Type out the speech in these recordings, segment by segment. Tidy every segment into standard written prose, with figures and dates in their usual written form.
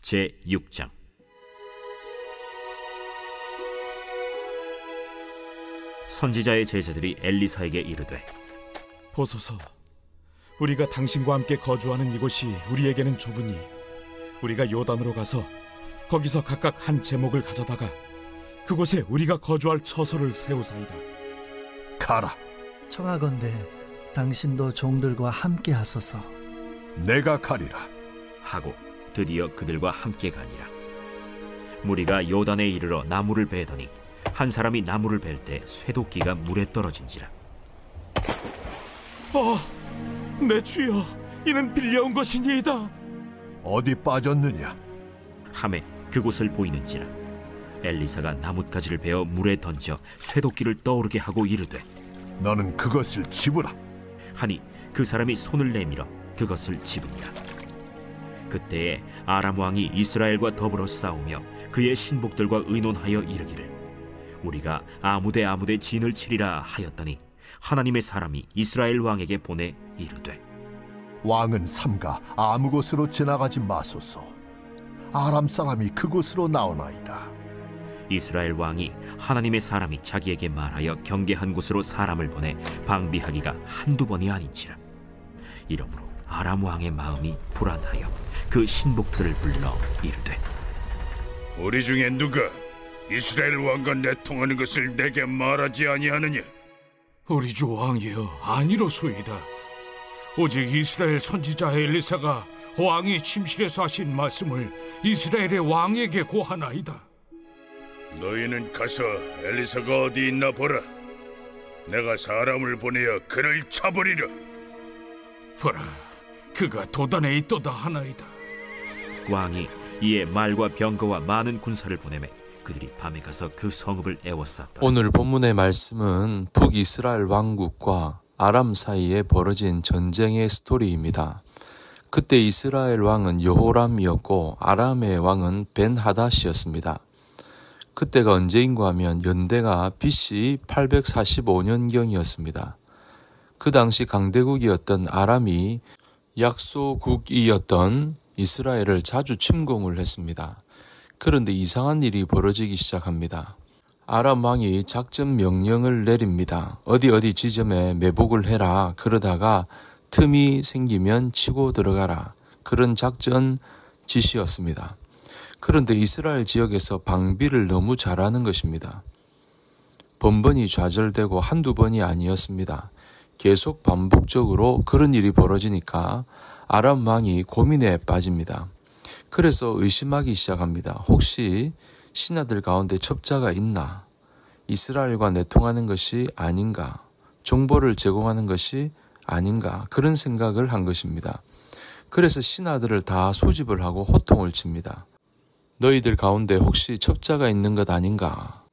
제6장. 선지자의 제자들이 엘리사에게 이르되, 보소서, 우리가 당신과 함께 거주하는 이곳이 우리에게는 좁으니 우리가 요단으로 가서 거기서 각각 한 제목을 가져다가 그곳에 우리가 거주할 처소를 세우사이다. 가라. 청하건대 당신도 종들과 함께 하소서. 내가 가리라 하고 드디어 그들과 함께 가니라. 무리가 요단에 이르러 나무를 베더니 한 사람이 나무를 벨 때 쇠도끼가 물에 떨어진지라. 내 주여, 이는 빌려온 것이니이다. 어디 빠졌느냐? 하매 그곳을 보이는지라. 엘리사가 나뭇가지를 베어 물에 던져 쇠도끼를 떠오르게 하고 이르되, 너는 그것을 집으라 하니 그 사람이 손을 내밀어 그것을 집으니라. 그때에 아람 왕이 이스라엘과 더불어 싸우며 그의 신복들과 의논하여 이르기를, 우리가 아무데 진을 치리라 하였더니 하나님의 사람이 이스라엘 왕에게 보내 이르되, 왕은 삼가 아무 곳으로 지나가지 마소서. 아람 사람이 그곳으로 나오나이다. 이스라엘 왕이 하나님의 사람이 자기에게 말하여 경계한 곳으로 사람을 보내 방비하기가 한두 번이 아닌지라. 이러므로 아람 왕의 마음이 불안하여 그 신복들을 불러 이르되, 우리 중에 누가 이스라엘 왕과 내통하는 것을 내게 말하지 아니하느냐? 우리 주 왕이여, 아니로소이다. 오직 이스라엘 선지자 엘리사가 왕이 침실에서 하신 말씀을 이스라엘의 왕에게 고하나이다. 너희는 가서 엘리사가 어디 있나 보라. 내가 사람을 보내어 그를 잡으리라. 보라, 그가 도단에 있도다 하나이다. 왕이 이에 말과 병거와 많은 군사를 보내매 그들이 밤에 가서 그 성읍을 에워쌌더라. 오늘 본문의 말씀은 북이스라엘 왕국과 아람 사이에 벌어진 전쟁의 스토리입니다. 그때 이스라엘 왕은 여호람이었고 아람의 왕은 벤하닷이었습니다. 그때가 언제인가 하면 연대가 BC 845년경이었습니다. 그 당시 강대국이었던 아람이 약소국이었던 이스라엘을 자주 침공을 했습니다. 그런데 이상한 일이 벌어지기 시작합니다. 아람 왕이 작전 명령을 내립니다. 어디 지점에 매복을 해라. 그러다가 틈이 생기면 치고 들어가라. 그런 작전 지시였습니다. 그런데 이스라엘 지역에서 방비를 너무 잘하는 것입니다. 번번이 좌절되고 한두 번이 아니었습니다. 계속 반복적으로 그런 일이 벌어지니까 아람 왕이 고민에 빠집니다. 그래서 의심하기 시작합니다. 혹시 신하들 가운데 첩자가 있나? 이스라엘과 내통하는 것이 아닌가? 정보를 제공하는 것이 아닌가? 그런 생각을 한 것입니다. 그래서 신하들을 다 소집을 하고 호통을 칩니다. 너희들 가운데 혹시 첩자가 있는 것 아닌가?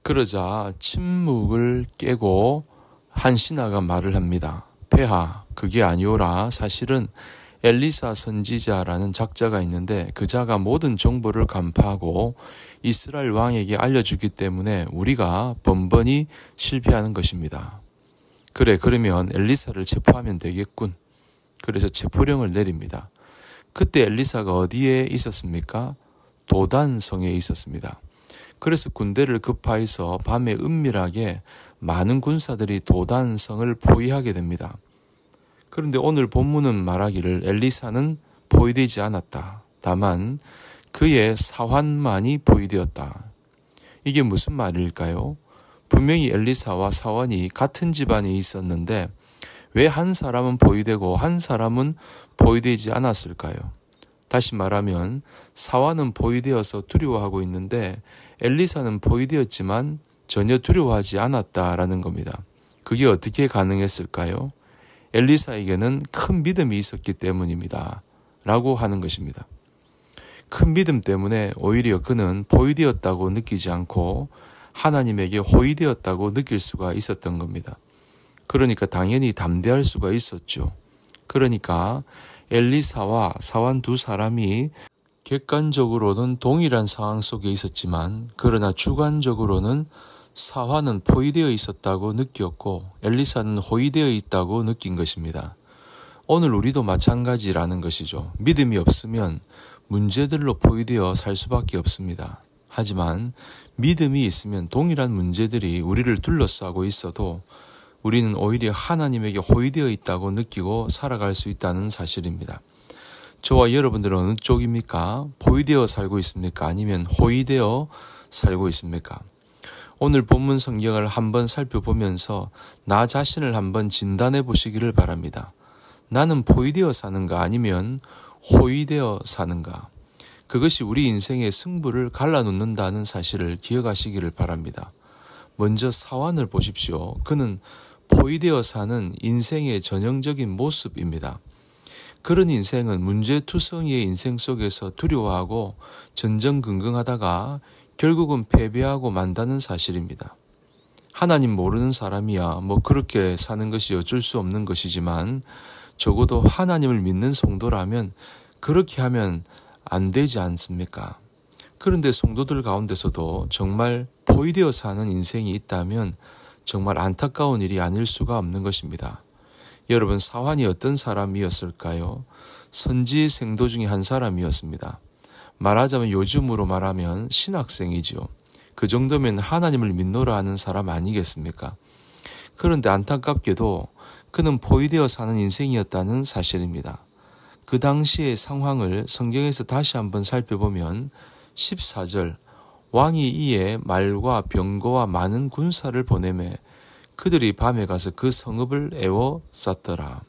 그러자 침묵을 깨고 한 신하가 말을 합니다. 폐하, 그게 아니오라. 사실은 엘리사 선지자라는 작자가 있는데 그 자가 모든 정보를 간파하고 이스라엘 왕에게 알려주기 때문에 우리가 번번이 실패하는 것입니다. 그래, 그러면 엘리사를 체포하면 되겠군. 그래서 체포령을 내립니다. 그때 엘리사가 어디에 있었습니까? 도단성에 있었습니다. 그래서 군대를 급파해서 밤에 은밀하게 많은 군사들이 도단성을 포위하게 됩니다. 그런데 오늘 본문은 말하기를 엘리사는 포위되지 않았다. 다만 그의 사환만이 포위되었다. 이게 무슨 말일까요? 분명히 엘리사와 사환이 같은 집안에 있었는데 왜 한 사람은 포위되고 한 사람은 포위되지 않았을까요? 다시 말하면 사환은 포위되어서 두려워하고 있는데 엘리사는 포위되었지만 전혀 두려워하지 않았다라는 겁니다. 그게 어떻게 가능했을까요? 엘리사에게는 큰 믿음이 있었기 때문입니다. 라고 하는 것입니다. 큰 믿음 때문에 오히려 그는 포위되었다고 느끼지 않고 하나님에게 호위되었다고 느낄 수가 있었던 겁니다. 그러니까 당연히 담대할 수가 있었죠. 그러니까 엘리사와 사환 두 사람이 객관적으로는 동일한 상황 속에 있었지만 그러나 주관적으로는 사환은 포위되어 있었다고 느꼈고 엘리사는 호위되어 있다고 느낀 것입니다. 오늘 우리도 마찬가지라는 것이죠. 믿음이 없으면 문제들로 포위되어 살 수밖에 없습니다. 하지만 믿음이 있으면 동일한 문제들이 우리를 둘러싸고 있어도 우리는 오히려 하나님에게 호위되어 있다고 느끼고 살아갈 수 있다는 사실입니다. 저와 여러분들은 어느 쪽입니까? 포위되어 살고 있습니까? 아니면 호위되어 살고 있습니까? 오늘 본문 성경을 한번 살펴보면서 나 자신을 한번 진단해 보시기를 바랍니다. 나는 포위되어 사는가 아니면 호위되어 사는가? 그것이 우리 인생의 승부를 갈라놓는다는 사실을 기억하시기를 바랍니다. 먼저 사환을 보십시오. 그는 포위되어 사는 인생의 전형적인 모습입니다. 그런 인생은 문제투성이의 인생 속에서 두려워하고 전전긍긍하다가 결국은 패배하고 만다는 사실입니다. 하나님 모르는 사람이야 그렇게 사는 것이 어쩔 수 없는 것이지만 적어도 하나님을 믿는 성도라면 그렇게 하면 안 되지 않습니까? 그런데 성도들 가운데서도 정말 포위되어 사는 인생이 있다면 정말 안타까운 일이 아닐 수가 없는 것입니다. 여러분, 사환이 어떤 사람이었을까요? 선지 생도 중에 한 사람이었습니다. 말하자면 요즘으로 말하면 신학생이죠. 그 정도면 하나님을 믿노라 하는 사람 아니겠습니까? 그런데 안타깝게도 그는 포위되어 사는 인생이었다는 사실입니다. 그 당시의 상황을 성경에서 다시 한번 살펴보면 14절 왕이 이에 말과 병거와 많은 군사를 보내매 그들이 밤에 가서 그 성읍을 에워쌌더라.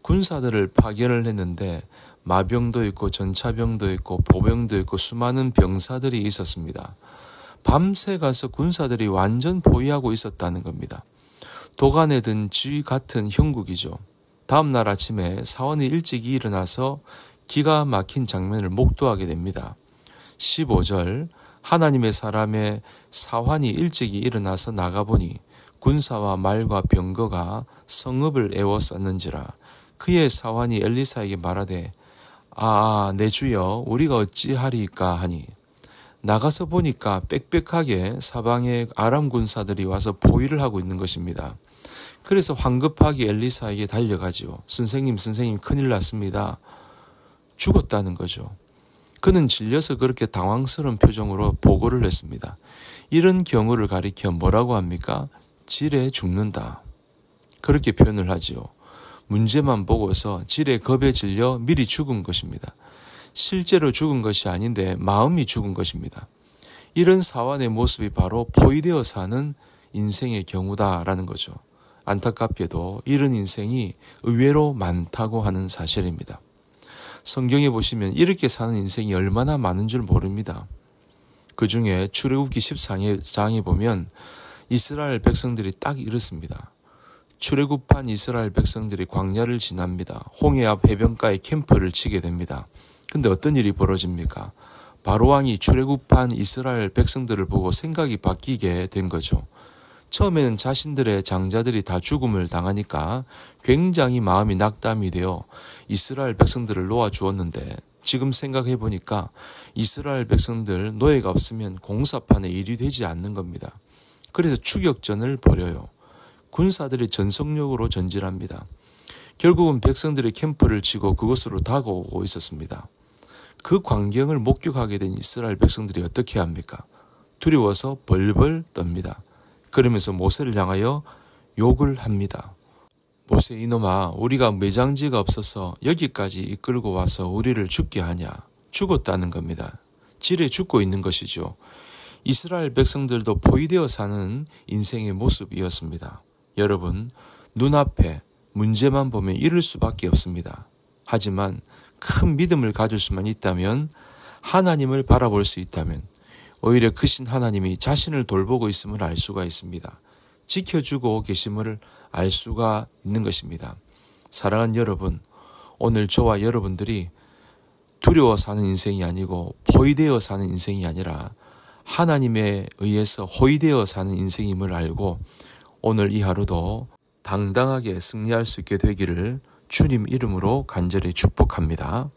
군사들을 파견을 했는데 마병도 있고 전차병도 있고 보병도 있고 수많은 병사들이 있었습니다. 밤새 가서 군사들이 완전 포위하고 있었다는 겁니다. 도간에 든 쥐 같은 형국이죠. 다음날 아침에 사원이 일찍 일어나서 기가 막힌 장면을 목도하게 됩니다. 15절 하나님의 사람의 사환이 일찍 일어나서 나가보니 군사와 말과 병거가 성읍을 에워쌌는지라. 그의 사환이 엘리사에게 말하되 내 주여 우리가 어찌하리이까 하니 나가서 보니까 빽빽하게 사방에 아람 군사들이 와서 포위를 하고 있는 것입니다. 그래서 황급하게 엘리사에게 달려가지요. 선생님 큰일 났습니다. 죽었다는 거죠. 그는 질려서 그렇게 당황스러운 표정으로 보고를 했습니다. 이런 경우를 가리켜 뭐라고 합니까? 질에 죽는다. 그렇게 표현을 하지요. 문제만 보고서 질에 겁에 질려 미리 죽은 것입니다. 실제로 죽은 것이 아닌데 마음이 죽은 것입니다. 이런 사환의 모습이 바로 포위되어 사는 인생의 경우다라는 거죠. 안타깝게도 이런 인생이 의외로 많다고 하는 사실입니다. 성경에 보시면 이렇게 사는 인생이 얼마나 많은 줄 모릅니다. 그 중에 출애굽기 14장에 보면 이스라엘 백성들이 딱 이렇습니다. 출애굽한 이스라엘 백성들이 광야를 지납니다. 홍해 앞 해변가에 캠프를 치게 됩니다. 근데 어떤 일이 벌어집니까? 바로왕이 출애굽한 이스라엘 백성들을 보고 생각이 바뀌게 된 거죠. 처음에는 자신들의 장자들이 다 죽음을 당하니까 굉장히 마음이 낙담이 되어 이스라엘 백성들을 놓아주었는데 지금 생각해 보니까 이스라엘 백성들 노예가 없으면 공사판에 일이 되지 않는 겁니다. 그래서 추격전을 벌여요. 군사들이 전속력으로 전진합니다. 결국은 백성들이 캠프를 치고 그곳으로 다가오고 있었습니다. 그 광경을 목격하게 된 이스라엘 백성들이 어떻게 합니까? 두려워서 벌벌 떱니다. 그러면서 모세를 향하여 욕을 합니다. 모세 이놈아, 우리가 매장지가 없어서 여기까지 이끌고 와서 우리를 죽게 하냐? 죽었다는 겁니다. 질에 죽고 있는 것이죠. 이스라엘 백성들도 포위되어 사는 인생의 모습이었습니다. 여러분, 눈앞에 문제만 보면 이럴 수밖에 없습니다. 하지만 큰 믿음을 가질 수만 있다면, 하나님을 바라볼 수 있다면 오히려 크신 하나님이 자신을 돌보고 있음을 알 수가 있습니다. 지켜주고 계심을 알 수가 있는 것입니다. 사랑하는 여러분, 오늘 저와 여러분들이 두려워 사는 인생이 아니고 포위되어 사는 인생이 아니라 하나님에 의해서 호위되어 사는 인생임을 알고 오늘 이 하루도 당당하게 승리할 수 있게 되기를 주님 이름으로 간절히 축복합니다.